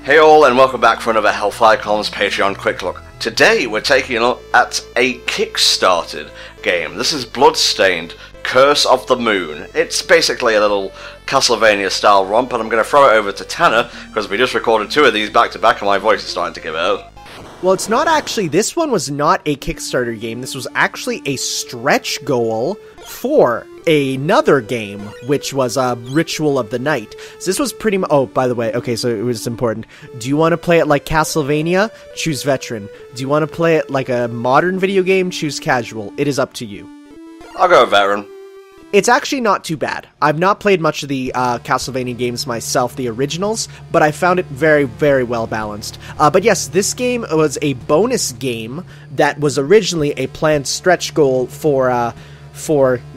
Hey all, and welcome back for another HellfireComms Patreon Quick Look. Today we're taking a look at a Kickstarted game. This is Bloodstained, Curse of the Moon. It's basically a little Castlevania style romp, and I'm going to throw it over to Tanner, because we just recorded two of these back to back and my voice is starting to give out. Well, it's not actually, this one was not a Kickstarter game, this was actually a stretch goal for another game, which was a Ritual of the Night. So this was pretty much, oh, by the way, okay, so it was important. Do you want to play it like Castlevania? Choose Veteran. Do you want to play it like a modern video game? Choose Casual. It is up to you. I'll go Veteran. It's actually not too bad. I've not played much of the Castlevania games myself, the originals, but I found it very, very well balanced. But yes, this game was a bonus game that was originally a planned stretch goal for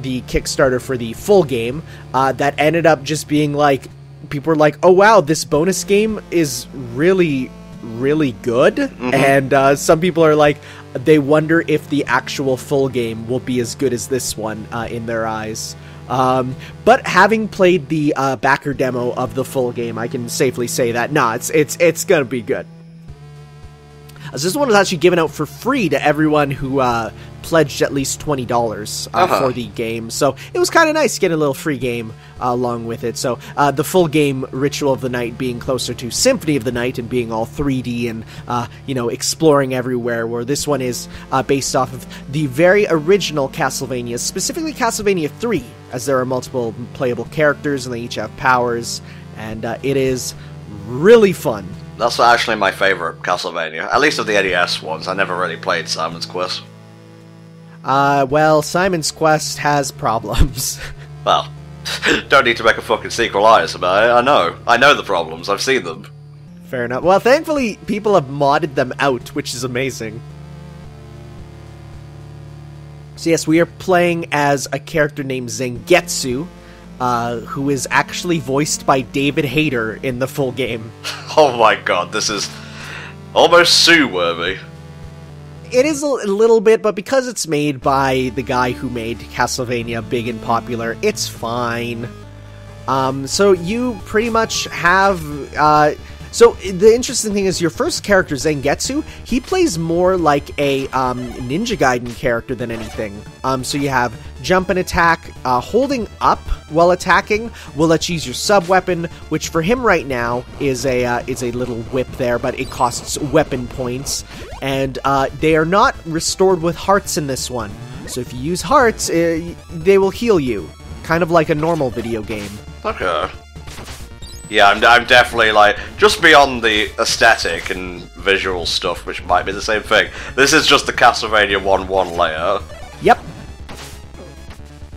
the Kickstarter for the full game, that ended up just being like, people were like, oh wow, this bonus game is really, really good, and some people are like, they wonder if the actual full game will be as good as this one in their eyes. But having played the backer demo of the full game, I can safely say that, nah, it's gonna be good. So this one was actually given out for free to everyone who pledged at least $20 for the game. So it was kind of nice to get a little free game along with it. So the full game, Ritual of the Night, being closer to Symphony of the Night and being all 3D and, you know, exploring everywhere, where this one is based off of the very original Castlevania, specifically Castlevania 3, as there are multiple playable characters and they each have powers, and it is really fun. That's actually my favourite Castlevania, at least of the NES ones. I never really played Simon's Quest. Well, Simon's Quest has problems. Well, don't need to make a fucking sequelitis about it. I know the problems, I've seen them. Fair enough. Well, thankfully, people have modded them out, which is amazing. So yes, we are playing as a character named Zangetsu, who is actually voiced by David Hayter in the full game. Oh my god, this is almost Sue-worthy. It is a little bit, but because it's made by the guy who made Castlevania big and popular, it's fine. So you pretty much have... So the interesting thing is your first character, Zangetsu, he plays more like a Ninja Gaiden character than anything. So you have jump and attack. Holding up while attacking will let you use your sub-weapon, which for him right now is a little whip there, but it costs weapon points. And they are not restored with hearts in this one. So if you use hearts, they will heal you. Kind of like a normal video game. Okay. Yeah, I'm definitely, like, just beyond the aesthetic and visual stuff, which might be the same thing. This is just the Castlevania 1-1 layout. Yep.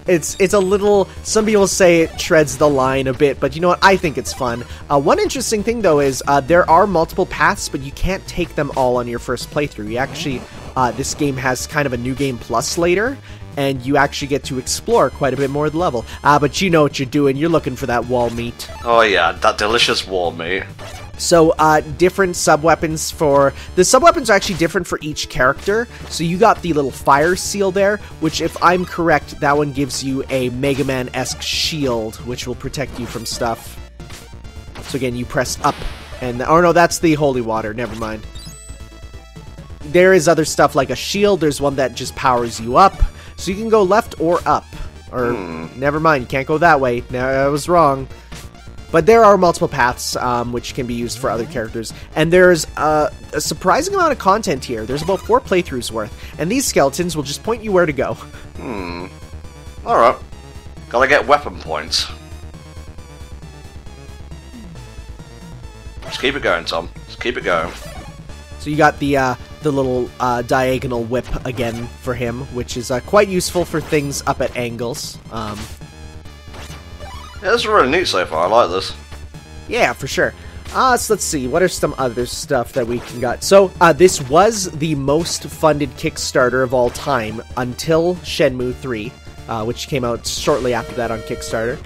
It's a little... Some people say it treads the line a bit, but you know what? I think it's fun. One interesting thing, though, is there are multiple paths, but you can't take them all on your first playthrough. You actually... this game has kind of a New Game Plus later, and you actually get to explore quite a bit more of the level. But you know what you're doing. You're looking for that wall meat. Oh yeah, that delicious wall meat. So, different sub-weapons for... The sub-weapons are actually different for each character. So you got the little fire seal there, which, if I'm correct, that one gives you a Mega Man-esque shield, which will protect you from stuff. So again, you press up, and... Oh no, that's the holy water. Never mind. There is other stuff like a shield. There's one that just powers you up. So you can go left or up. Or, never mind, you can't go that way. No, I was wrong. But there are multiple paths, which can be used for other characters. And there's a surprising amount of content here. There's about 4 playthroughs worth. And these skeletons will just point you where to go. Alright. Gotta get weapon points. Just keep it going, Tom. Just keep it going. So you got the little diagonal whip again for him, which is quite useful for things up at angles. Yeah, this is really neat so far. I like this. Yeah, for sure. So let's see. What are some other stuff that we can got? So this was the most funded Kickstarter of all time until Shenmue 3, which came out shortly after that on Kickstarter.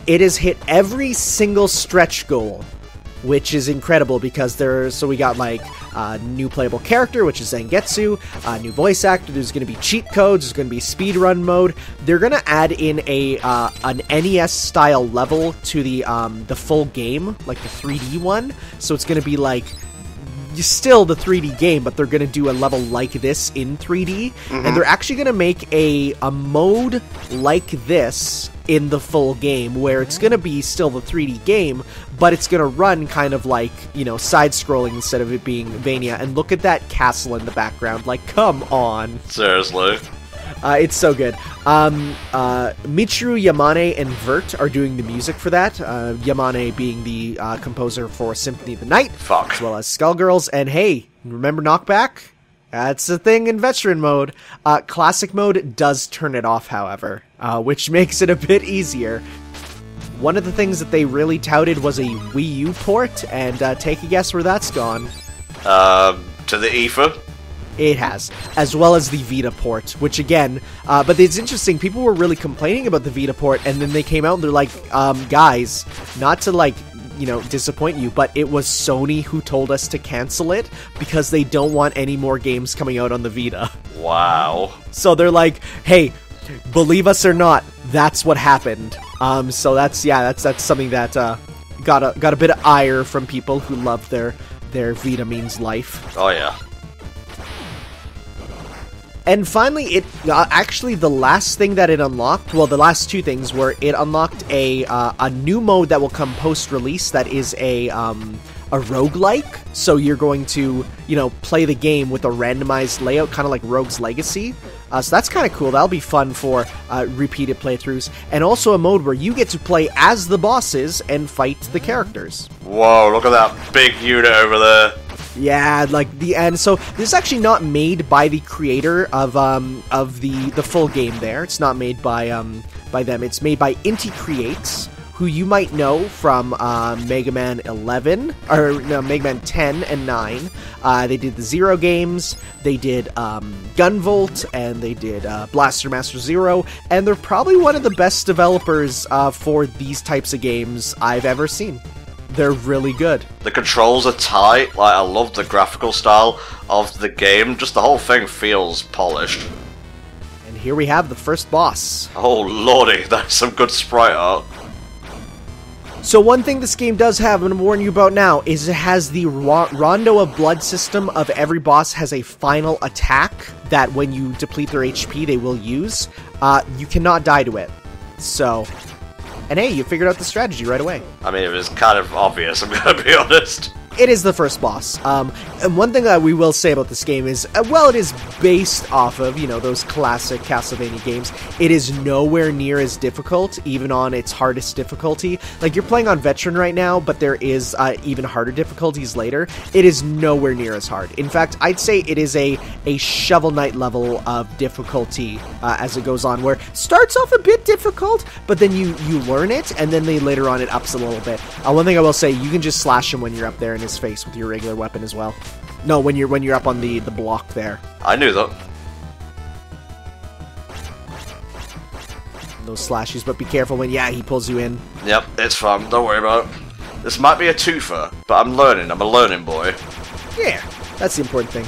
It has hit every single stretch goal which is incredible because we got like new playable character, which is Zangetsu, new voice actor. There's going to be cheat codes. There's going to be speedrun mode. They're going to add in an NES style level to the full game, like the 3D one. So it's going to be like still the 3D game, but they're going to do a level like this in 3D, and they're actually going to make a mode like this in the full game, where it's going to be still the 3D game, but it's going to run kind of like, you know, side-scrolling instead of it being Vania. And look at that castle in the background, like, come on. Seriously. It's so good. Michiru Yamane and Vert are doing the music for that. Yamane being the composer for Symphony of the Night, as well as Skullgirls. And hey, remember Knockback? That's the thing in veteran mode. Classic mode does turn it off, however, which makes it a bit easier. One of the things that they really touted was a Wii U port, and take a guess where that's gone. To the Ether? It has, as well as the Vita port, which again, but it's interesting, people were really complaining about the Vita port, and then they came out and they're like, guys, not to like, you know, disappoint you, but it was Sony who told us to cancel it because they don't want any more games coming out on the Vita. Wow. So they're like, hey, believe us or not, that's what happened. So that's something that got a bit of ire from people who love their Vita means life. Oh yeah. And finally, it actually the last thing that it unlocked, well, the last two things were it unlocked a new mode that will come post-release that is a roguelike. So you're going to, you know, play the game with a randomized layout, kind of like Rogue's Legacy. So that's kind of cool. That'll be fun for repeated playthroughs. And also a mode where you get to play as the bosses and fight the characters. Whoa, look at that big unit over there. Yeah, like the end. So this is actually not made by the creator of the full game. There, it's not made by them. It's made by Inti Creates, who you might know from Mega Man 11 or no, Mega Man 10 and 9. They did the Zero games. They did Gunvolt, and they did Blaster Master Zero. And they're probably one of the best developers for these types of games I've ever seen. They're really good. The controls are tight. Like, I love the graphical style of the game. Just the whole thing feels polished. And here we have the first boss. Oh lordy, that's some good sprite art. So one thing this game does have, I'm going to warn you about now, is it has the Rondo of Blood system of every boss has a final attack that when you deplete their HP they will use. You cannot die to it. So... And hey, you figured out the strategy right away. I mean, it was kind of obvious, I'm gonna be honest. It is the first boss. And one thing that we will say about this game is, well, it is based off of, you know, those classic Castlevania games. It is nowhere near as difficult, even on its hardest difficulty. Like, you're playing on Veteran right now, but there is even harder difficulties later. It is nowhere near as hard. In fact, I'd say it is a Shovel Knight level of difficulty as it goes on, where it starts off a bit difficult, but then you learn it, and then later on it ups a little bit. One thing I will say, you can just slash him when you're up there in his face with your regular weapon as well. No, when you're up on the block there. I knew that. Those slashes, but be careful when, he pulls you in. Yep, it's fun, don't worry about it. This might be a twofer, but I'm learning, I'm a learning boy. Yeah, that's the important thing.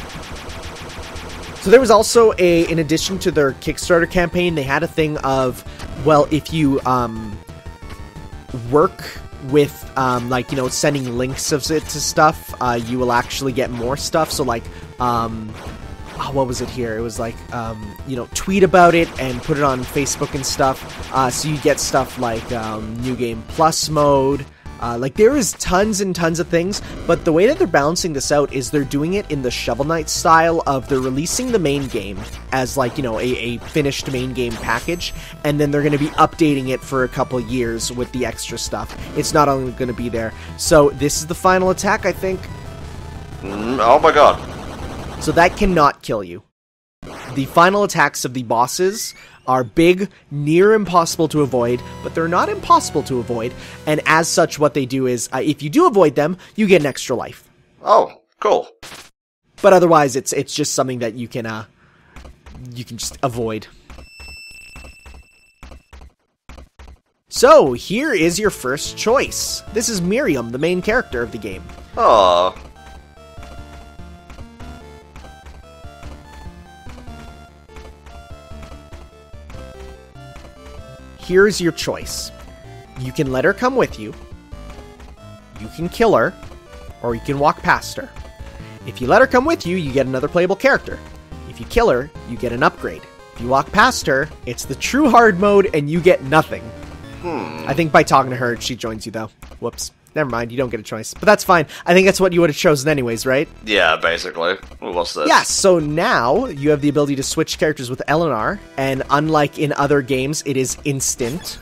So there was also in addition to their Kickstarter campaign, they had a thing of, well, if you work with like, you know, sending links of it to stuff, you will actually get more stuff. So like what was it here? It was like you know, tweet about it and put it on Facebook and stuff, so you get stuff like New Game Plus mode. Like, there is tons and tons of things, but the way that they're balancing this out is they're doing it in the Shovel Knight style of they're releasing the main game as, like, you know, a finished main game package, and then they're going to be updating it for a couple years with the extra stuff. It's not only going to be there. So this is the final attack, I think. Oh my god. So that cannot kill you. The final attacks of the bosses are big, near impossible to avoid, but they're not impossible to avoid, and as such what they do is, if you do avoid them, you get an extra life. Oh, cool. But otherwise, it's just something that you can just avoid. So, here is your first choice. This is Miriam, the main character of the game. Aww. Here's your choice. You can let her come with you, you can kill her, or you can walk past her. If you let her come with you, you get another playable character. If you kill her, you get an upgrade. If you walk past her, it's the true hard mode and you get nothing. I think by talking to her, she joins you though. Whoops. Never mind, you don't get a choice. But that's fine. I think that's what you would have chosen anyways, right? Yeah, basically. What's this? Yeah, so now you have the ability to switch characters with Eleanor, and unlike in other games, it is instant.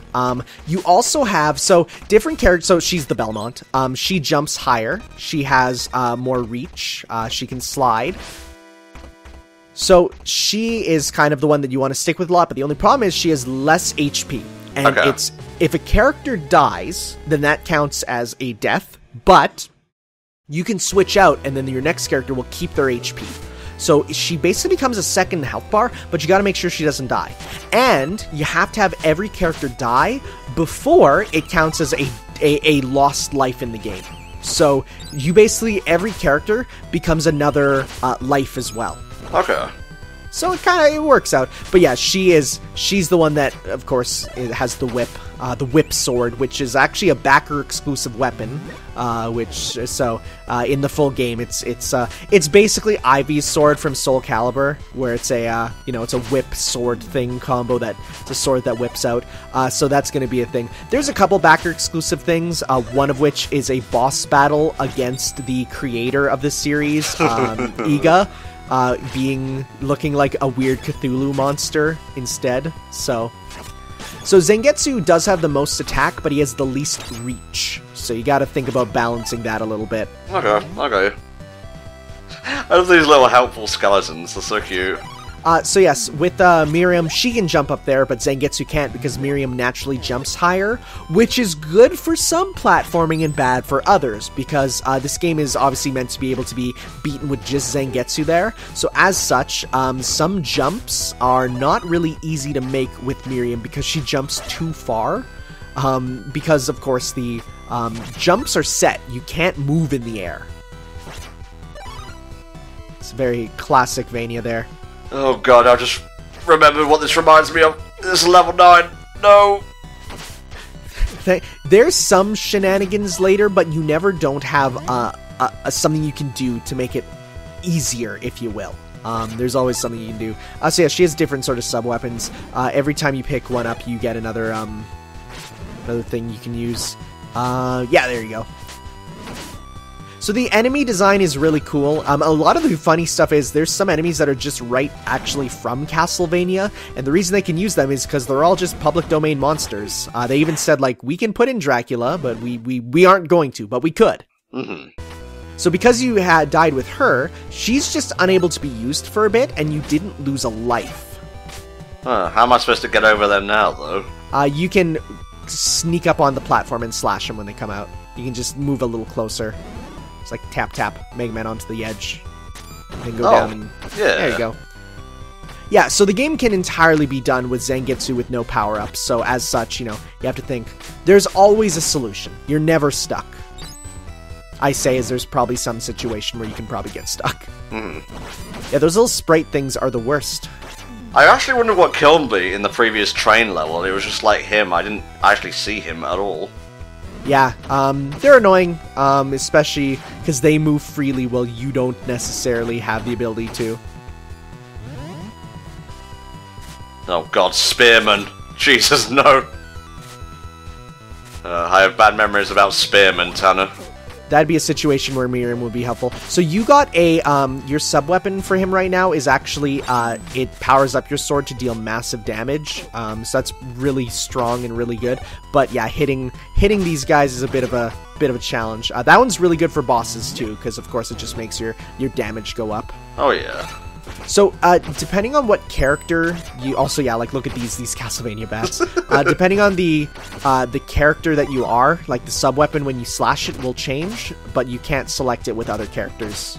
You also have, so different characters, so she's the Belmont. She jumps higher. She has more reach. She can slide. So she is kind of the one that you want to stick with a lot, but the only problem is she has less HP. And it's, if a character dies, then that counts as a death, but you can switch out and then your next character will keep their HP. So she basically becomes a second health bar, but you gotta make sure she doesn't die. And you have to have every character die before it counts as a lost life in the game. So you basically, every character becomes another life as well. Okay. So it works out. But yeah, she's the one that, of course, has the whip sword, which is actually a backer exclusive weapon. In the full game, it's basically Ivy's sword from Soul Calibur, where it's it's a whip sword thing combo it's a sword that whips out. So that's going to be a thing. There's a couple backer exclusive things. One of which is a boss battle against the creator of the series, Iga. Looking like a weird Cthulhu monster instead. So Zangetsu does have the most attack, but he has the least reach. So you gotta think about balancing that a little bit. Okay. I love these little helpful skeletons, they're so cute. So yes, with Miriam, she can jump up there, but Zangetsu can't because Miriam naturally jumps higher, which is good for some platforming and bad for others, because this game is obviously meant to be able to be beaten with just Zangetsu there. So as such, some jumps are not really easy to make with Miriam because she jumps too far. Because, of course, the jumps are set. You can't move in the air. It's very classic Vania there. Oh god, I just remembered what this reminds me of. This is level 9. No! There's some shenanigans later, but you never don't have something you can do to make it easier, if you will. There's always something you can do. So yeah, she has different sort of sub-weapons. Every time you pick one up, you get another thing you can use. Yeah, there you go. So the enemy design is really cool. A lot of the funny stuff is there's some enemies that are just actually from Castlevania, and the reason they can use them is because they're all just public domain monsters. They even said, like, we can put in Dracula, but we aren't going to, but we could. Mm-hmm. So because you had died with her, she's just unable to be used for a bit, and you didn't lose a life. How am I supposed to get over them now, though? You can sneak up on the platform and slash them when they come out. You can just move a little closer. It's like tap tap Mega Man onto the edge. And go down and there you go. Yeah, so the game can entirely be done with Zangetsu with no power-ups, so as such, you have to think, there's always a solution. You're never stuck. I say as there's probably some situation where you can probably get stuck. Yeah, those little sprite things are the worst. I actually wondered what killed me in the previous train level. It was just like him. I didn't actually see him at all. Yeah, they're annoying, especially because they move freely while you don't necessarily have the ability to. Oh god, Spearman. Jesus, no. I have bad memories about Spearman, Tanner. That'd be a situation where Miriam would be helpful. So you got your sub-weapon for him right now is actually, it powers up your sword to deal massive damage. So that's really strong and really good. But yeah, hitting these guys is a bit of a challenge. That one's really good for bosses too, because of course it just makes your damage go up. Oh yeah. So, depending on what character you... Also, yeah, like, look at these Castlevania bats. Depending on the character that you are, like, the sub-weapon when you slash it will change, but you can't select it with other characters.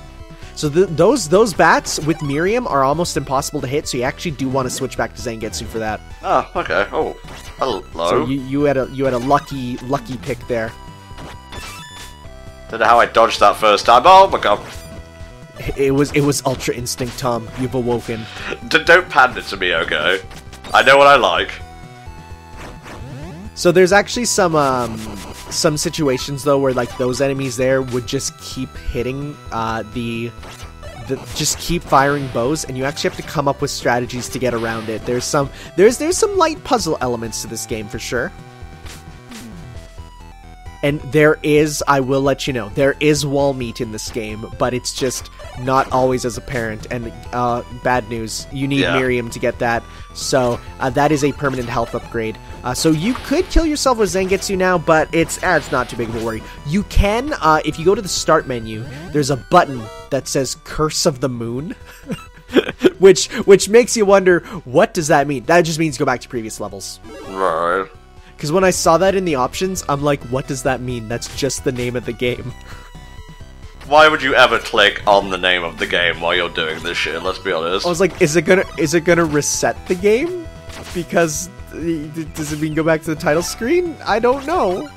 So those bats with Miriam are almost impossible to hit, so you actually do want to switch back to Zangetsu for that. Oh, okay. Oh, hello. So you had a lucky pick there. Don't know how I dodged that first time. Oh my god. It was Ultra Instinct, Tom. You've awoken. Don't pander to me, okay? I know what I like. So there's actually some situations though where like those enemies there would just keep hitting just keep firing bows, and you actually have to come up with strategies to get around it. There's some light puzzle elements to this game for sure. And there is, I will let you know, there is wall meat in this game, but it's just not always as apparent. And bad news, you need Miriam to get that. So that is a permanent health upgrade. So you could kill yourself with Zangetsu now, but it's not too big of a worry. You can, if you go to the start menu, there's a button that says Curse of the Moon. which makes you wonder, what does that mean? That just means go back to previous levels. Right. Because when I saw that in the options, I'm like, what does that mean? That's just the name of the game. Why would you ever click on the name of the game while you're doing this shit? Let's be honest. I was like, is it gonna reset the game? Because does it mean go back to the title screen? I don't know.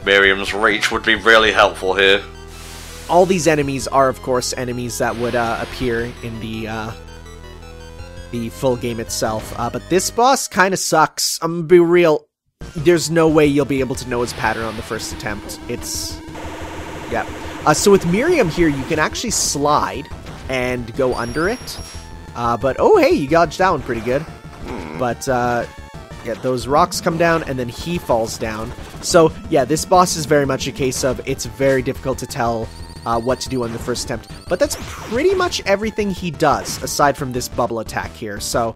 Miriam's reach would be really helpful here. All these enemies are, of course, enemies that would appear in the full game itself. But this boss kind of sucks. I'm gonna be real. There's no way you'll be able to know his pattern on the first attempt. Yeah. So with Miriam here, you can actually slide and go under it. But, oh, hey, you dodged that one pretty good. But, yeah, those rocks come down, and then he falls down. So, yeah, this boss is very much a case of it's very difficult to tell what to do on the first attempt. But that's pretty much everything he does, aside from this bubble attack here. So,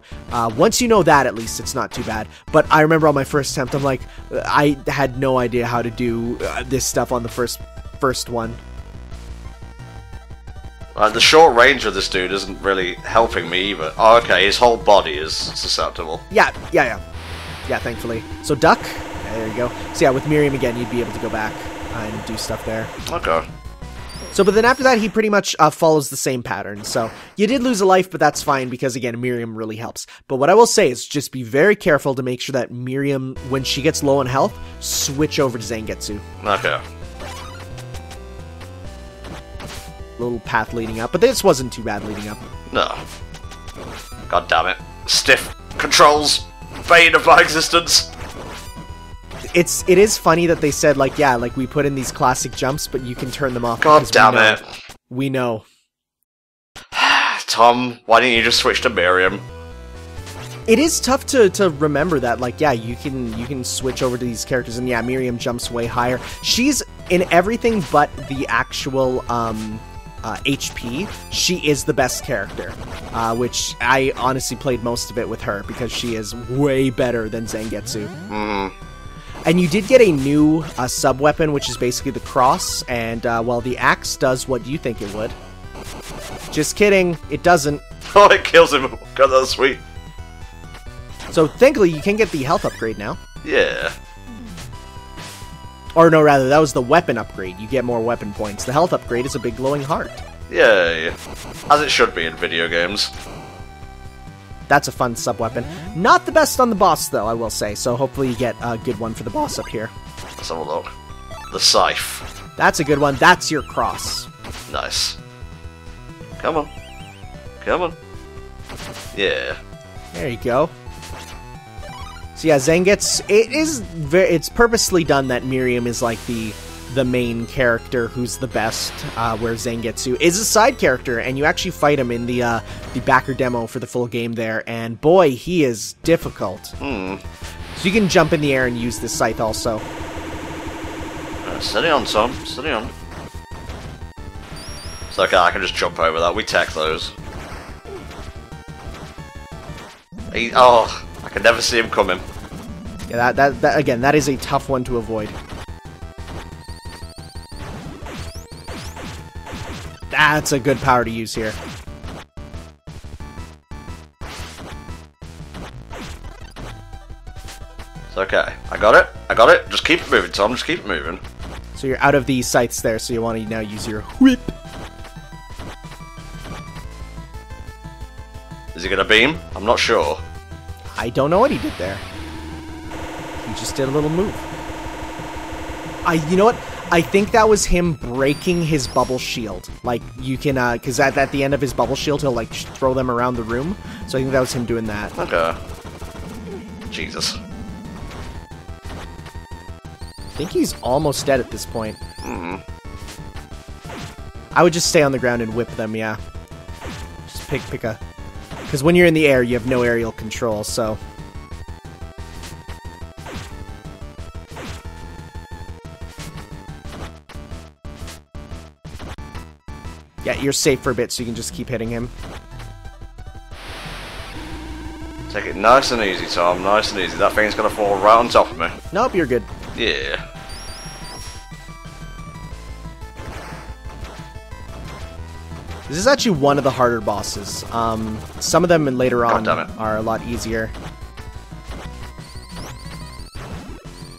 once you know that, at least, it's not too bad. But I remember on my first attempt, I'm like, I had no idea how to do this stuff on the first one. The short range of this dude isn't really helping me either. Oh, okay, his whole body is susceptible. Yeah, thankfully. So duck, there you go. So yeah, with Miriam again, you'd be able to go back and do stuff there. Okay. So, but then after that, he pretty much follows the same pattern. So you did lose a life, but that's fine because, again, Miriam really helps. But what I will say is just be very careful to make sure that Miriam, when she gets low on health, switch over to Zangetsu. Okay. Little path leading up, but this wasn't too bad leading up. No. God damn it. Stiff controls. Bane of my existence. It is funny that they said, like, yeah, like, we put in these classic jumps, but you can turn them off. God damn it. We know. Tom, why didn't you just switch to Miriam? It is tough to remember that, like, yeah, you can switch over to these characters, and yeah, Miriam jumps way higher. She's in everything but the actual, HP, she is the best character, which I honestly played most of it with her because she is way better than Zangetsu. And you did get a new sub-weapon, which is basically the cross, and well, the axe does what you think it would. Just kidding, it doesn't. Oh, it kills him. God, that's sweet. So thankfully, you can get the health upgrade now. Yeah. Or no, rather, that was the weapon upgrade. You get more weapon points. The health upgrade is a big glowing heart. Yay. As it should be in video games. That's a fun sub-weapon. Not the best on the boss, though, I will say. So hopefully you get a good one for the boss up here. Let's have a look. The scythe. That's a good one. That's your cross. Nice. Come on. Come on. Yeah. There you go. So yeah, Zangetsu, it's purposely done that Miriam is like the main character who's the best, where Zangetsu is a side character, and you actually fight him in the backer demo for the full game there, and boy, he is difficult. So you can jump in the air and use this scythe also. Steady on, Tom. Steady on. It's okay, I can just jump over that. We tech those. Oh, I can never see him coming. Yeah, that again, that is a tough one to avoid. That's a good power to use here. It's okay. I got it. I got it. Just keep it moving, Tom. Just keep it moving. So you're out of the sights there, so you want to now use your whip. Is he gonna beam? I'm not sure. I don't know what he did there. He just did a little move. You know what? I think that was him breaking his bubble shield. Like, you can, because at the end of his bubble shield, he'll, like, throw them around the room. So I think that was him doing that. Okay. Jesus. I think he's almost dead at this point. I would just stay on the ground and whip them, yeah. Just pick a... Because when you're in the air, you have no aerial control, so... Yeah, you're safe for a bit, so you can just keep hitting him. Take it nice and easy, Tom. Nice and easy. That thing's gonna fall right on top of me. Nope, you're good. Yeah. This is actually one of the harder bosses. Some of them later on are a lot easier.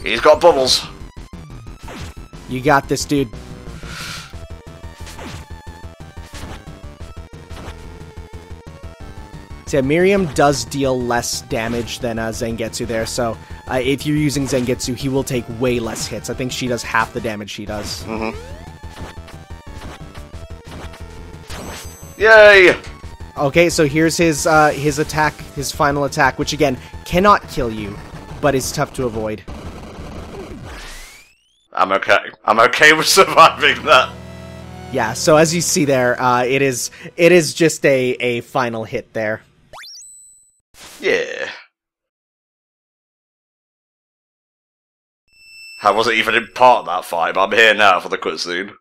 He's got bubbles. You got this, dude. So yeah, Miriam does deal less damage than Zangetsu there, so if you're using Zangetsu, he will take way less hits. I think she does half the damage she does. Yay! Okay, so here's his attack, his final attack, which again, cannot kill you, but is tough to avoid. I'm okay. I'm okay with surviving that. Yeah, so as you see there, it is just a final hit there. Yeah. I wasn't even in part of that fight, but I'm here now for the cutscene.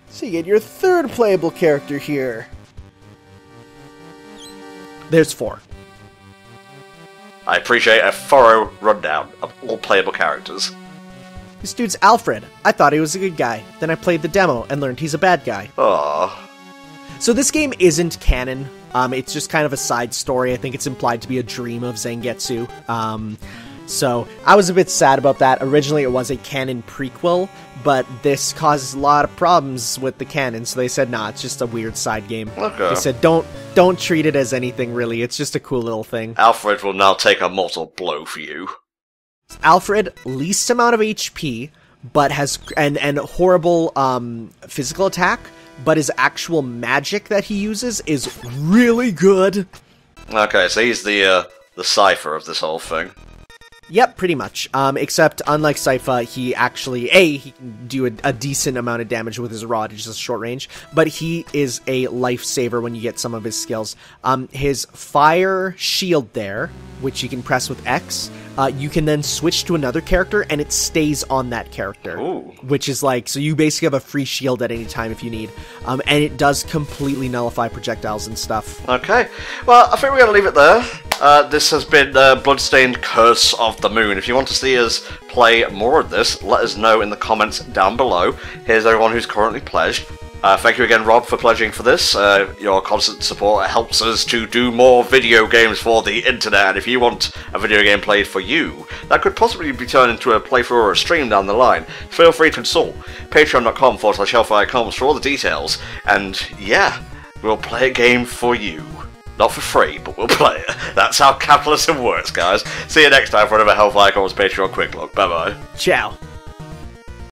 So you get your third playable character here. There's 4. I appreciate a thorough rundown of all playable characters. This dude's Alfred. I thought he was a good guy. Then I played the demo and learned he's a bad guy. Aww. So this game isn't canon. It's just kind of a side story. I think it's implied to be a dream of Zangetsu. So I was a bit sad about that. Originally it was a canon prequel, but this causes a lot of problems with the canon, so they said, nah, it's just a weird side game. Okay. They said, don't treat it as anything, really. It's just a cool little thing. Alfred will now take a mortal blow for you. Alfred, least amount of HP, but has and horrible physical attack, but his actual magic that he uses is really good. Okay, so he's the cipher of this whole thing. Yep, pretty much. Except, unlike Sypha, he actually, he can do a decent amount of damage with his rod, it's just short range, but he is a lifesaver when you get some of his skills. His fire shield there, which you can press with X, you can then switch to another character, and it stays on that character. Ooh. Which is like, so you basically have a free shield at any time if you need. And it does completely nullify projectiles and stuff. Okay, well, I think we're going to leave it there. This has been Bloodstained Curse of the Moon. If you want to see us play more of this, let us know in the comments down below. Here's everyone who's currently pledged. Thank you again, Rob, for pledging for this. Your constant support helps us to do more video games for the internet, and if you want a video game played for you, that could possibly be turned into a playthrough or a stream down the line, feel free to consult patreon.com/HellfireComms for all the details, and yeah, we'll play a game for you. Not for free, but we'll play it. That's how capitalism works, guys. See you next time for another HellfireComms Patreon Quick Look. Bye-bye. Ciao.